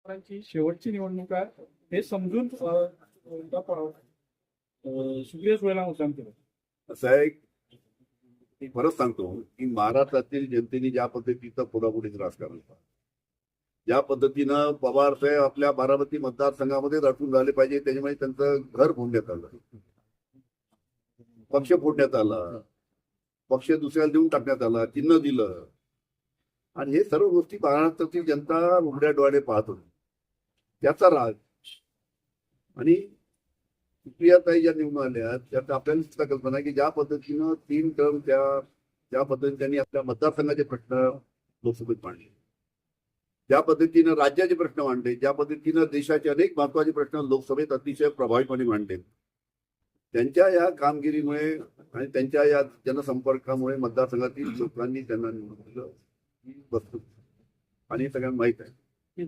ची शेवटची निवडणूक आहे हे समजून सुप्रिया सुळेला मतदान केलं. असं आहे, मी परत सांगतो की महाराष्ट्रातील जनतेने ज्या पद्धतीचा पुरापुरीचं राजकारण केलं, ज्या पद्धतीनं पवार साहेब आपल्या बारामती मतदारसंघामध्ये दटून झाले पाहिजे, त्याच्यामुळे त्यांचं घर फोडण्यात आलं, पक्ष फोडण्यात आला, पक्ष दुसऱ्याला देऊन टाकण्यात आला, चिन्ह दिलं, आणि हे सर्व गोष्टी महाराष्ट्रातील जनता उघड्या डोळ्याने पाहत होती. त्याचा राग आणि सुप्रियाताई ज्या निवडून आल्या त्यात आपल्याला सुद्धा कल्पना आहे की ज्या पद्धतीनं 3 टर्म ज्या पद्धतीने त्यांनी आपल्या मतदारसंघाचे प्रश्न लोकसभेत मांडले, ज्या पद्धतीनं राज्याचे प्रश्न मांडले, ज्या पद्धतीनं देशाचे अनेक महत्वाचे प्रश्न लोकसभेत अतिशय प्रभावीपणे मांडले, त्यांच्या या कामगिरीमुळे आणि त्यांच्या या जनसंपर्कामुळे मतदारसंघातील लोकांनी त्यांना निवडून दिलं ही वस्तू आणि सगळ्यांना माहीत आहे.